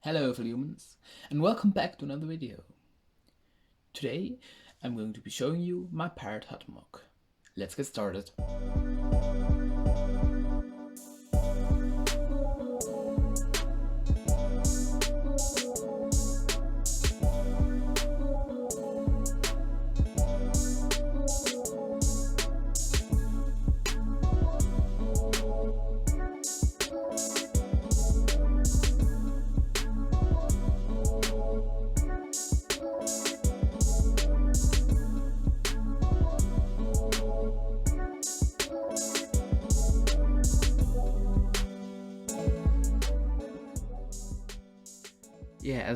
Hello fellow humans, and welcome back to another video. Today I'm going to be showing you my Pirate Hut MOC. Let's get started.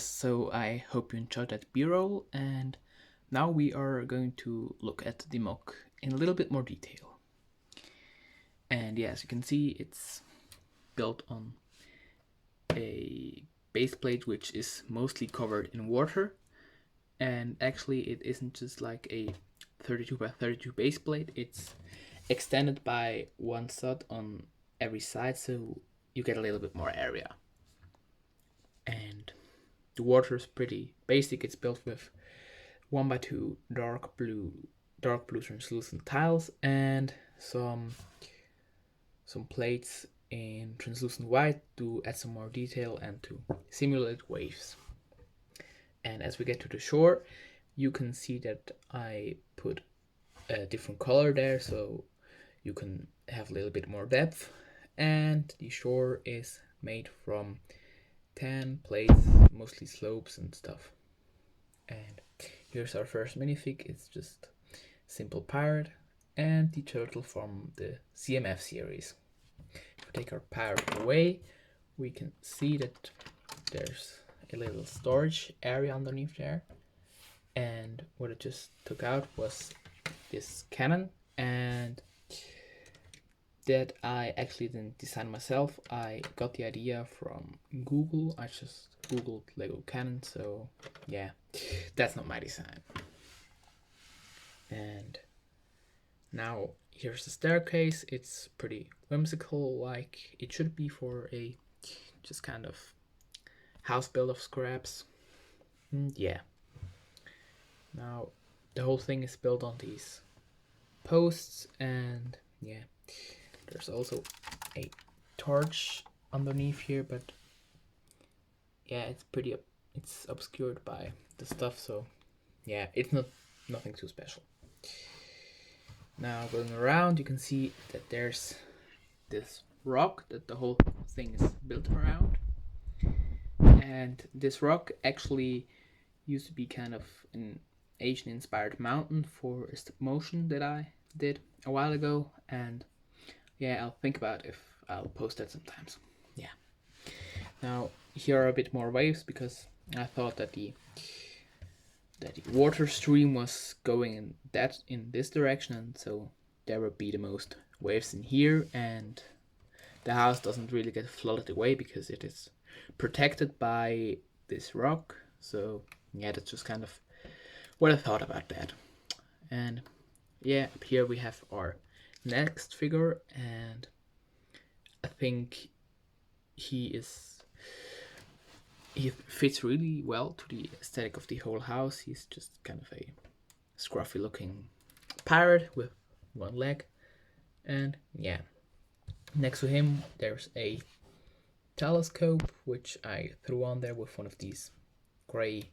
So I hope you enjoyed that b-roll, and now we are going to look at the MOC in a little bit more detail. And as you can see, it's built on a base plate which is mostly covered in water, and actually it isn't just like a 32 by 32 base plate, it's extended by one stud on every side, so you get a little bit more area. And the water is pretty basic. It's built with 1x2 dark blue translucent tiles and some plates in translucent white to add some more detail and to simulate waves. And as we get to the shore, you can see that I put a different color there, so you can have a little bit more depth. And the shore is made from 10 plates, mostly slopes and stuff. And here's our first minifig. It's just simple pirate and the turtle from the CMF series. If we take our pirate away, we can see that there's a little storage area underneath there, and what I just took out was this cannon, and that I actually didn't design myself. I got the idea from Google. I just googled Lego cannon, so yeah, that's not my design. And now here's the staircase. It's pretty whimsical, like it should be for a just kind of house built of scraps. Yeah. Now the whole thing is built on these posts, and yeah, there's also a torch underneath here, but yeah, it's obscured by the stuff, so yeah, it's nothing too special. Now going around, you can see that there's this rock that the whole thing is built around, and this rock actually used to be kind of an Asian inspired mountain for a stop motion that I did a while ago, and yeah, I'll think about if I'll post that sometimes. Yeah. Now here are a bit more waves because I thought that the water stream was going in this direction, and so there would be the most waves in here, and the house doesn't really get flooded away because it is protected by this rock. So yeah, that's just kind of what I thought about that. And yeah, up here we have our next figure, and I think he fits really well to the aesthetic of the whole house. He's just kind of a scruffy looking pirate with one leg, and yeah, next to him there's a telescope which I threw on there with one of these gray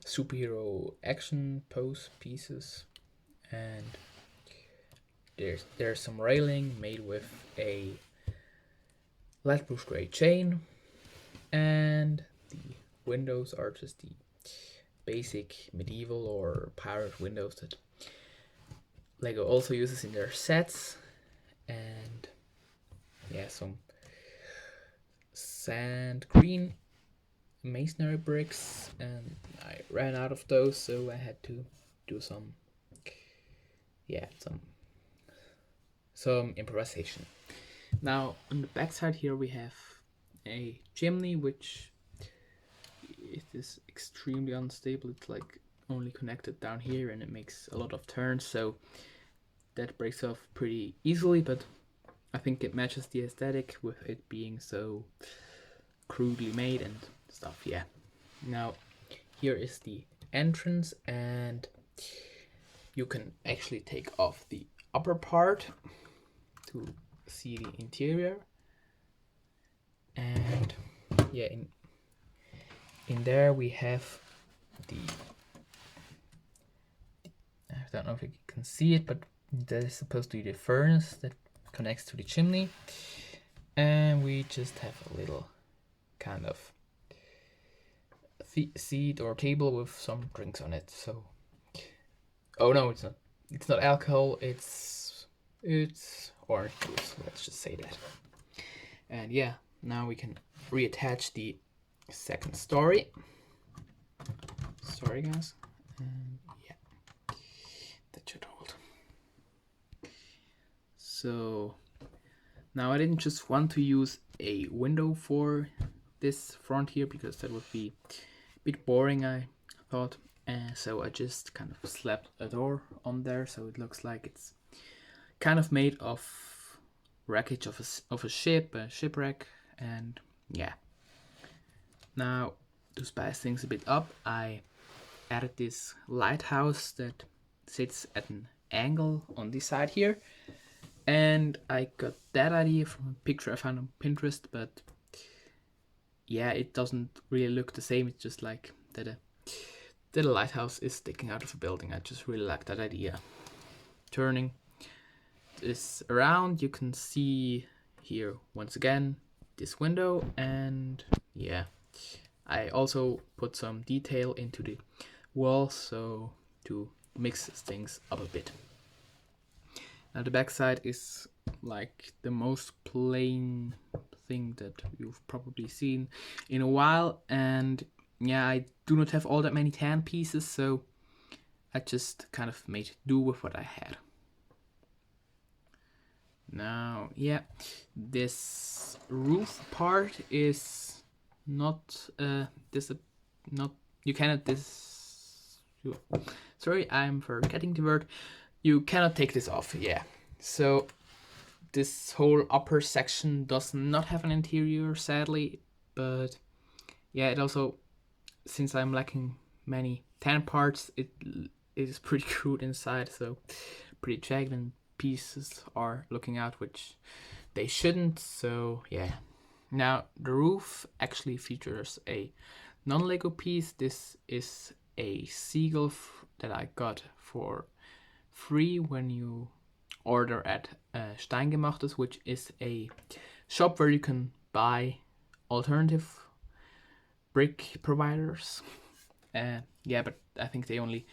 superhero action pose pieces, and there's some railing made with a light blue gray chain, and the windows are just the basic medieval or pirate windows that Lego also uses in their sets. And yeah, some sand green masonry bricks, and I ran out of those, so I had to do some improvisation. Now on the back side here we have a chimney, which it is extremely unstable. It's like only connected down here, and it makes a lot of turns, so that breaks off pretty easily, but I think it matches the aesthetic with it being so crudely made and stuff. Yeah. Now, here is the entrance, and you can actually take off the upper part to see the interior. And yeah, in there we have the, I don't know if you can see it, but that is supposed to be the furnace that connects to the chimney. And we just have a little kind of seat or table with some drinks on it. So, oh no, it's not. It's not alcohol. It's orange juice. Let's just say that. And yeah, now we can reattach the second story. Sorry, guys. And yeah, that should hold. So now I didn't just want to use a window for this front here because that would be a bit boring, I thought. And so I just kind of slapped a door on there, so it looks like it's kind of made of wreckage of a shipwreck. And yeah. Now, to spice things a bit up, I added this lighthouse that sits at an angle on this side here. And I got that idea from a picture I found on Pinterest, but yeah, it doesn't really look the same. It's just like that a lighthouse is sticking out of a building. I just really like that idea. Turning this around, you can see here once again this window, and yeah, I also put some detail into the wall, so to mix things up a bit. Now the backside is like the most plain thing that you've probably seen in a while, and yeah, I do not have all that many tan pieces, so I just kind of made do with what I had. Now, yeah, this roof part is not you cannot sorry, I'm forgetting the word. You cannot take this off. Yeah, so this whole upper section does not have an interior, sadly, but yeah, it also, since I'm lacking many tan parts, it is pretty crude inside, so pretty jagged, and pieces are looking out, which they shouldn't. So yeah. Now the roof actually features a non-Lego piece. This is a seagull that I got for free when you order at Steingemachtes, which is a shop where you can buy alternative brick providers. Yeah, but I think they only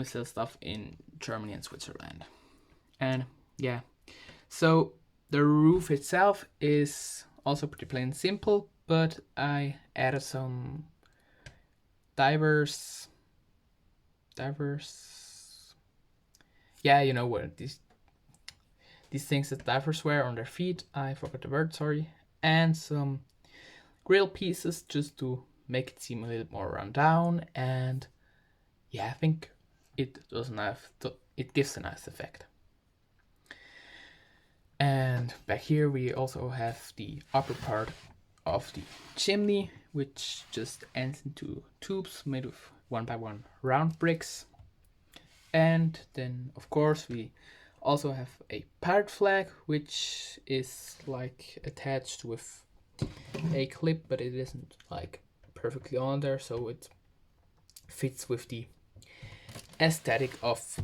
sell stuff in Germany and Switzerland. And yeah, so the roof itself is also pretty plain and simple, but I added some diverse, yeah, you know what, these things that divers wear on their feet, I forgot the word, sorry, and some grill pieces just to make it seem a little more run down. And yeah, I think it gives a nice effect. And back here we also have the upper part of the chimney, which just ends into tubes made of 1x1 round bricks. And then of course we also have a pirate flag, which is like attached with a clip, but it isn't like perfectly on there, so it fits with the aesthetic of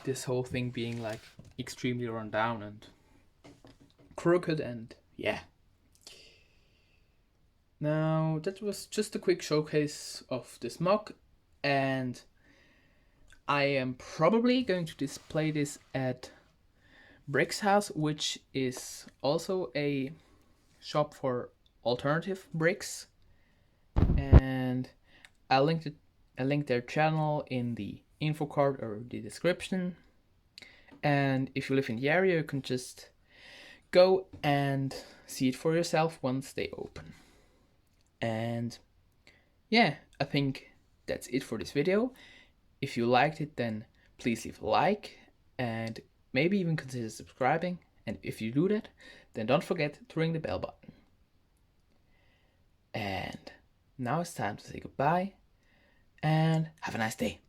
this whole thing being like extremely run down and crooked. And yeah, now that was just a quick showcase of this MOC, and I am probably going to display this at Brick's House, which is also a shop for alternative bricks, and I linked their channel in the info card or the description. And if you live in the area, you can just go and see it for yourself once they open. And yeah, I think that's it for this video. If you liked it, then please leave a like and maybe even consider subscribing. And if you do that, then don't forget to ring the bell button. And Now it's time to say goodbye and have a nice day.